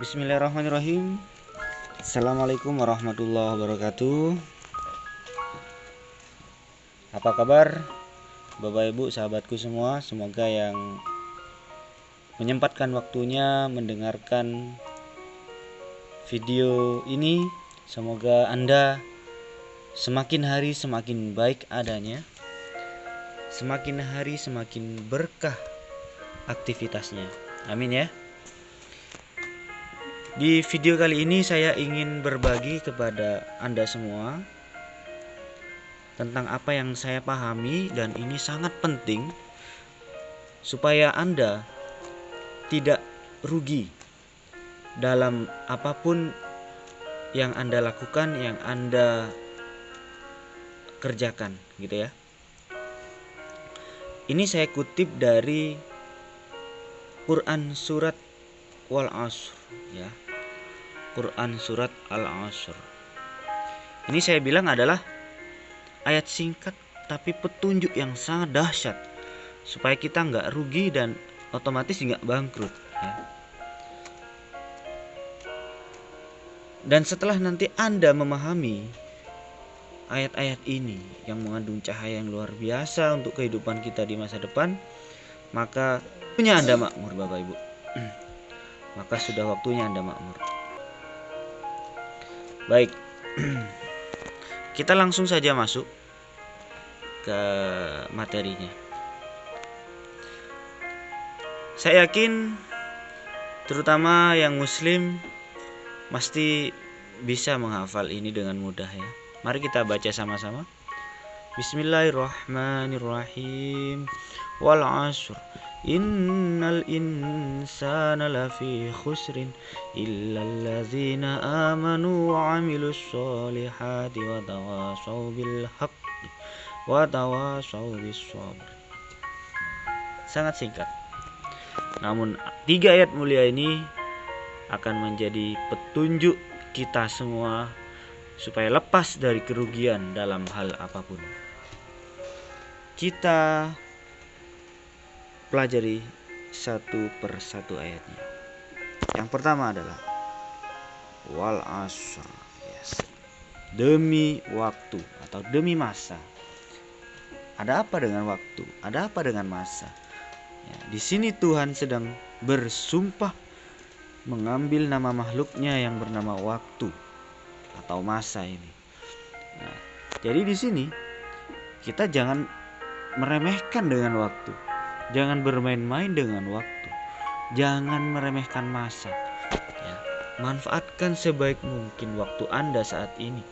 Bismillahirrahmanirrahim. Assalamualaikum warahmatullahi wabarakatuh. Apa kabar Bapak Ibu sahabatku semua? Semoga yang menyempatkan waktunya mendengarkan video ini, semoga Anda semakin hari semakin baik adanya, semakin hari semakin berkah aktivitasnya. Amin ya. Di video kali ini saya ingin berbagi kepada Anda semua tentang apa yang saya pahami, dan ini sangat penting supaya Anda tidak rugi dalam apapun yang Anda lakukan, yang Anda kerjakan, gitu ya. Ini saya kutip dari Quran surat Wal Asr ya. Quran surat Al-Asr. Ini saya bilang adalah ayat singkat tapi petunjuk yang sangat dahsyat supaya kita nggak rugi dan otomatis nggak bangkrut ya. Dan setelah nanti Anda memahami ayat-ayat ini yang mengandung cahaya yang luar biasa untuk kehidupan kita di masa depan, maka punya Anda makmur Bapak Ibu. Maka sudah waktunya Anda makmur. Baik, kita langsung saja masuk ke materinya. Saya yakin terutama yang muslim pasti bisa menghafal ini dengan mudah ya. Mari kita baca sama-sama. Bismillahirrahmanirrahim. Wal 'ashr innal insana lafi khusrin illal ladzina amanu wa 'amilus solihati wa tawashaw bil haqqi wa tawashaw bis sabr. Sangat singkat, namun 3 ayat mulia ini akan menjadi petunjuk kita semua supaya lepas dari kerugian dalam hal apapun. Kita pelajari satu persatu ayatnya. Yang pertama adalah wal asr, yes. Demi waktu atau demi masa. Ada apa dengan waktu? Ada apa dengan masa? Ya, di sini Tuhan sedang bersumpah mengambil nama makhluknya yang bernama waktu atau masa ini. Nah, jadi di sini kita jangan meremehkan dengan waktu. Jangan bermain-main dengan waktu. Jangan meremehkan masa ya. Manfaatkan sebaik mungkin waktu Anda saat ini.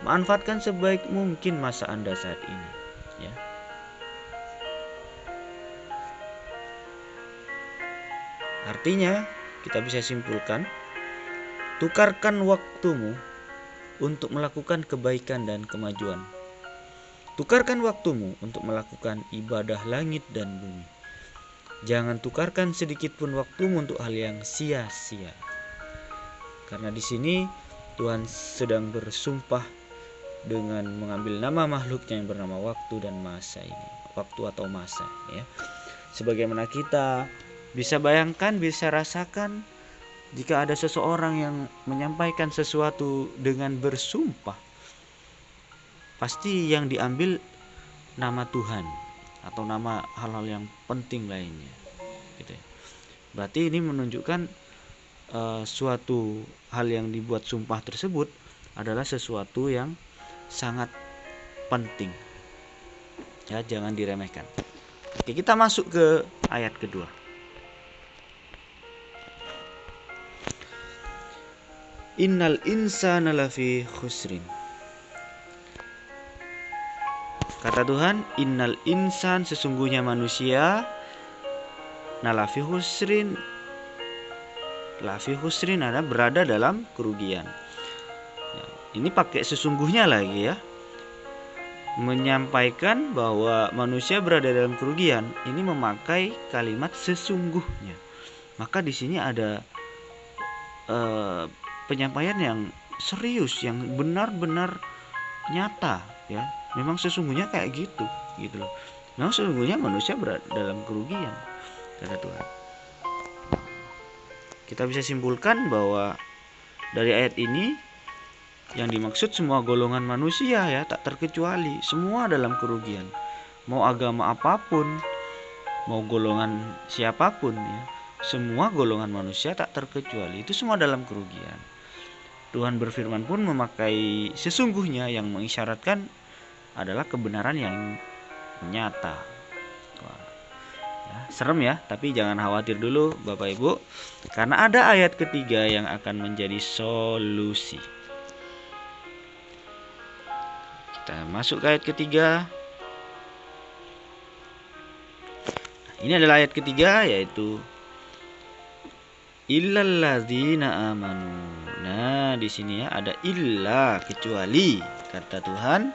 Manfaatkan sebaik mungkin masa Anda saat ini ya. Artinya kita bisa simpulkan, tukarkan waktumu untuk melakukan kebaikan dan kemajuan. Tukarkan waktumu untuk melakukan ibadah langit dan bumi. Jangan tukarkan sedikit pun waktumu untuk hal yang sia-sia. Karena di sini Tuhan sedang bersumpah dengan mengambil nama makhluknya yang bernama waktu dan masa ini. Waktu atau masa ya. Sebagaimana kita bisa bayangkan, bisa rasakan jika ada seseorang yang menyampaikan sesuatu dengan bersumpah, pasti yang diambil nama Tuhan atau nama hal-hal yang penting lainnya gitu ya. Berarti ini menunjukkan suatu hal yang dibuat sumpah tersebut adalah sesuatu yang sangat penting ya, jangan diremehkan. Oke, kita masuk ke ayat kedua. Innal insana lafi khusrin. Kata Tuhan, innal insan, sesungguhnya manusia, nalafi khusrin. Lafi khusrin ada berada dalam kerugian. Ya, ini pakai sesungguhnya lagi ya. Menyampaikan bahwa manusia berada dalam kerugian, ini memakai kalimat sesungguhnya. Maka di sini ada penyampaian yang serius, yang benar-benar nyata ya. Memang sesungguhnya kayak gitu loh. Memang sesungguhnya manusia berada dalam kerugian, kata Tuhan. kita bisa simpulkan bahwa dari ayat ini yang dimaksud semua golongan manusia ya, tak terkecuali, semua dalam kerugian. Mau agama apapun, mau golongan siapapun ya, semua golongan manusia tak terkecuali itu semua dalam kerugian. Tuhan berfirman pun memakai sesungguhnya yang mengisyaratkan adalah kebenaran yang nyata. Wah, ya, serem ya, tapi jangan khawatir dulu Bapak Ibu, karena ada ayat ketiga yang akan menjadi solusi. Kita masuk ke ayat ketiga. Ini adalah ayat ketiga, yaitu illalladzina amanu. Nah, di sini ya ada illa, kecuali, kata Tuhan,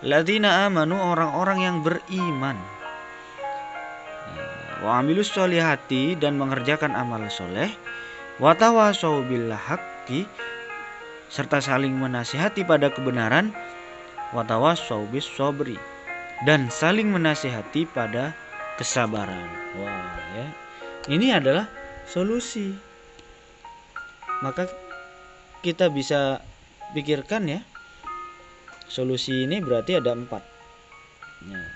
ladzina amanu, orang-orang yang beriman. Wa amilus sholihati, dan mengerjakan amal soleh. Wa tawasau bil haqqi, serta saling menasihati pada kebenaran. Wa tawasau bis sabri, dan saling menasihati pada kesabaran. Wah ya, ini adalah solusi. Maka kita bisa pikirkan ya, solusi ini berarti ada 4. Nah,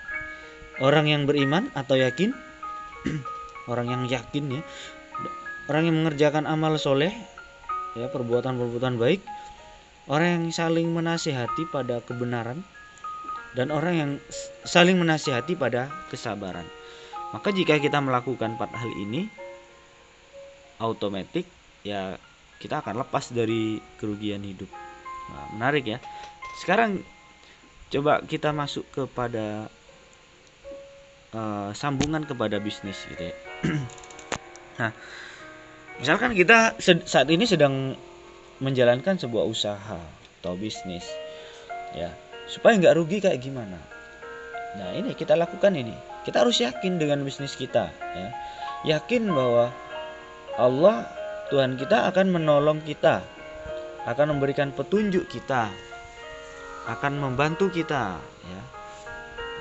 orang yang beriman atau yakin, orang yang yakin ya, orang yang mengerjakan amal soleh ya, perbuatan-perbuatan baik, orang yang saling menasihati pada kebenaran, dan orang yang saling menasihati pada kesabaran. Maka jika kita melakukan 4 hal ini, otomatis ya kita akan lepas dari kerugian hidup. Nah, menarik ya. Sekarang coba kita masuk kepada sambungan kepada bisnis gitu ya. Nah, misalkan kita saat ini sedang menjalankan sebuah usaha atau bisnis ya, supaya nggak rugi kayak gimana. Nah, ini kita lakukan ini. Kita harus yakin dengan bisnis kita ya. Yakin bahwa Allah, Tuhan kita, akan menolong kita, akan memberikan petunjuk kita, akan membantu kita ya.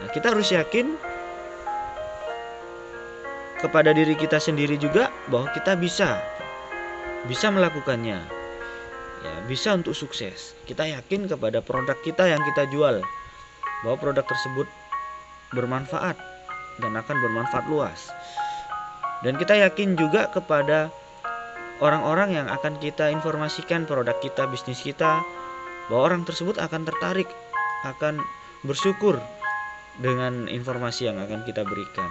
Nah, kita harus yakin kepada diri kita sendiri juga bahwa kita bisa melakukannya ya, bisa untuk sukses. Kita yakin kepada produk kita yang kita jual, bahwa produk tersebut bermanfaat dan akan bermanfaat luas. Dan kita yakin juga kepada orang-orang yang akan kita informasikan produk kita, bisnis kita, bahwa orang tersebut akan tertarik, akan bersyukur dengan informasi yang akan kita berikan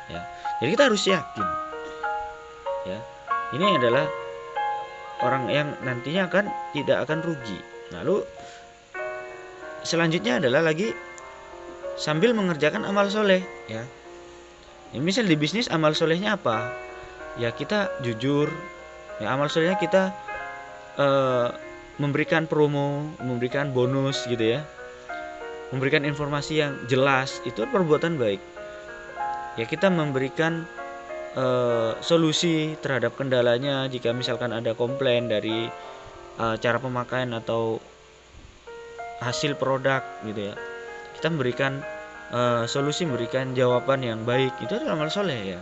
ya. Jadi kita harus yakin ya, ini adalah orang yang nantinya tidak akan rugi. Lalu selanjutnya adalah lagi sambil mengerjakan amal soleh ya. Misal di bisnis amal solehnya apa? Ya kita jujur ya, amal solehnya kita memberikan promo, memberikan bonus gitu ya, memberikan informasi yang jelas, itu perbuatan baik ya. Kita memberikan solusi terhadap kendalanya jika misalkan ada komplain dari cara pemakaian atau hasil produk gitu ya. Kita memberikan solusi, memberikan jawaban yang baik, itu adalah amal soleh ya.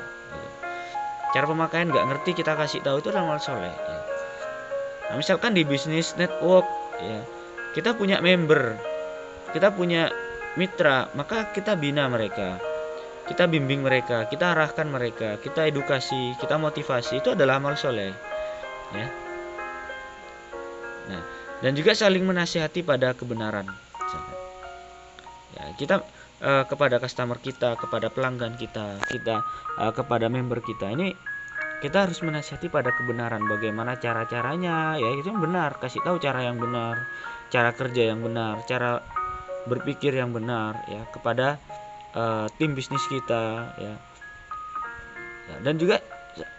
Cara pemakaian nggak ngerti, kita kasih tahu, itu adalah amal soleh ya. Nah, misalkan di bisnis network ya, kita punya member, kita punya mitra, maka kita bina mereka, kita bimbing mereka, kita arahkan mereka, kita edukasi, kita motivasi, itu adalah amal soleh ya. Nah, dan juga saling menasihati pada kebenaran ya. Kita kepada customer kita, kepada pelanggan kita, kepada member kita, ini kita harus menasihati pada kebenaran, bagaimana cara-caranya ya, itu yang benar, kasih tahu cara yang benar, cara kerja yang benar, cara berpikir yang benar ya, kepada tim bisnis kita ya. Dan juga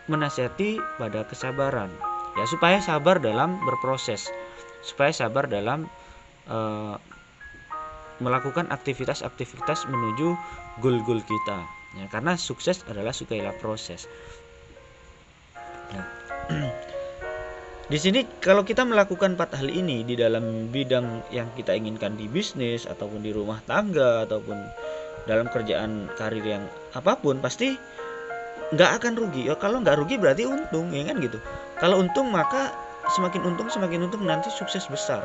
menasihati pada kesabaran ya, supaya sabar dalam berproses, supaya sabar dalam melakukan aktivitas-aktivitas menuju goal-goal kita ya, karena sukses adalah sukailah proses. Nah, di sini kalau kita melakukan 4 hal ini di dalam bidang yang kita inginkan, di bisnis ataupun di rumah tangga ataupun dalam kerjaan karir yang apapun, pasti nggak akan rugi. Ya kalau nggak rugi berarti untung, ya kan gitu. Kalau untung maka semakin untung nanti sukses besar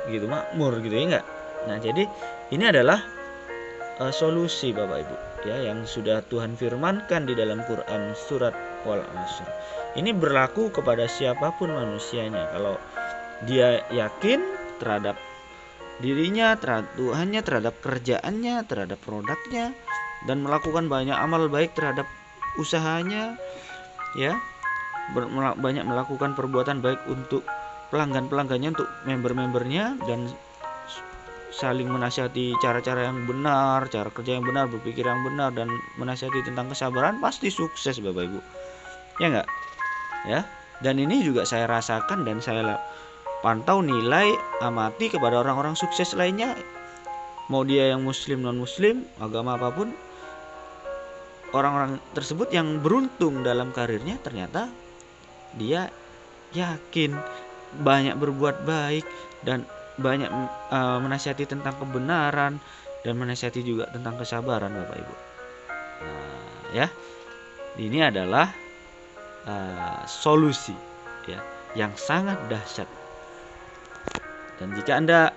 gitu, makmur gitu, ya enggak. Nah, jadi ini adalah solusi Bapak Ibu ya yang sudah Tuhan firmankan di dalam Quran surat Wal Asr. Ini berlaku kepada siapapun manusianya. Kalau dia yakin terhadap dirinya, terhadap Tuhannya, terhadap kerjaannya, terhadap produknya, dan melakukan banyak amal baik terhadap usahanya, ya, banyak melakukan perbuatan baik untuk pelanggannya, untuk member-membernya, dan saling menasihati cara-cara yang benar, cara kerja yang benar, berpikir yang benar, dan menasihati tentang kesabaran, pasti sukses Bapak Ibu, ya enggak ya. Dan ini juga saya rasakan dan saya pantau, nilai, amati kepada orang-orang sukses lainnya, mau dia yang muslim, non muslim, agama apapun. Orang-orang tersebut yang beruntung dalam karirnya ternyata dia yakin, banyak berbuat baik, dan banyak menasihati tentang kebenaran, dan menasihati juga tentang kesabaran Bapak Ibu. Nah, ya, ini adalah solusi ya yang sangat dahsyat. Dan jika Anda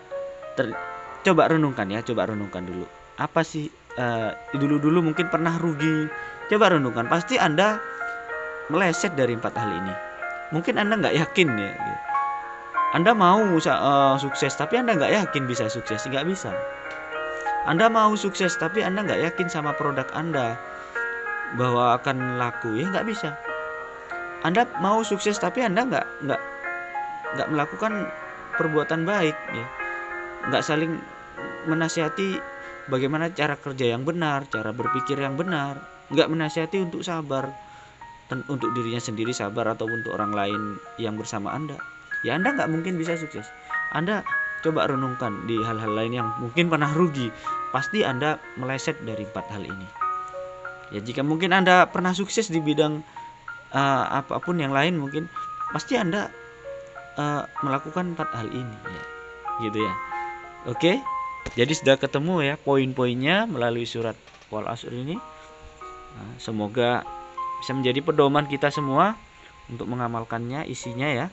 coba renungkan dulu, apa sih dulu mungkin pernah rugi, coba renungkan, pasti Anda meleset dari 4 hal ini. Mungkin Anda nggak yakin ya, Anda mau sukses tapi Anda nggak yakin bisa sukses, nggak bisa. Anda mau sukses tapi Anda nggak yakin sama produk Anda bahwa akan laku, ya nggak bisa. Anda mau sukses tapi Anda nggak melakukan perbuatan baik, ya, nggak saling menasihati bagaimana cara kerja yang benar, cara berpikir yang benar, nggak menasihati untuk sabar, untuk dirinya sendiri sabar atau untuk orang lain yang bersama Anda, ya Anda nggak mungkin bisa sukses. Anda coba renungkan di hal-hal lain yang mungkin pernah rugi, pasti Anda meleset dari 4 hal ini. Ya, jika mungkin Anda pernah sukses di bidang apapun yang lain, mungkin pasti Anda melakukan 4 hal ini, ya, gitu ya. Oke, jadi sudah ketemu ya poin-poinnya melalui surat Wal Asr ini. Nah, semoga bisa menjadi pedoman kita semua untuk mengamalkannya, isinya ya,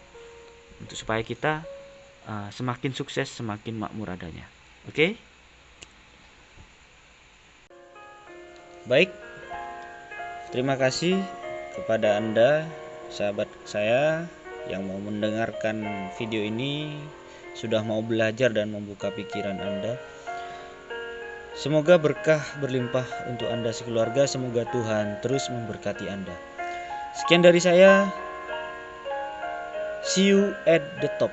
untuk supaya kita semakin sukses, semakin makmur adanya. Oke? Baik, terima kasih kepada Anda, sahabat saya yang mau mendengarkan video ini, sudah mau belajar dan membuka pikiran Anda. Semoga berkah berlimpah untuk Anda sekeluarga. Semoga Tuhan terus memberkati Anda. Sekian dari saya. See you at the top.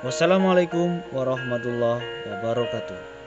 Wassalamualaikum warahmatullahi wabarakatuh.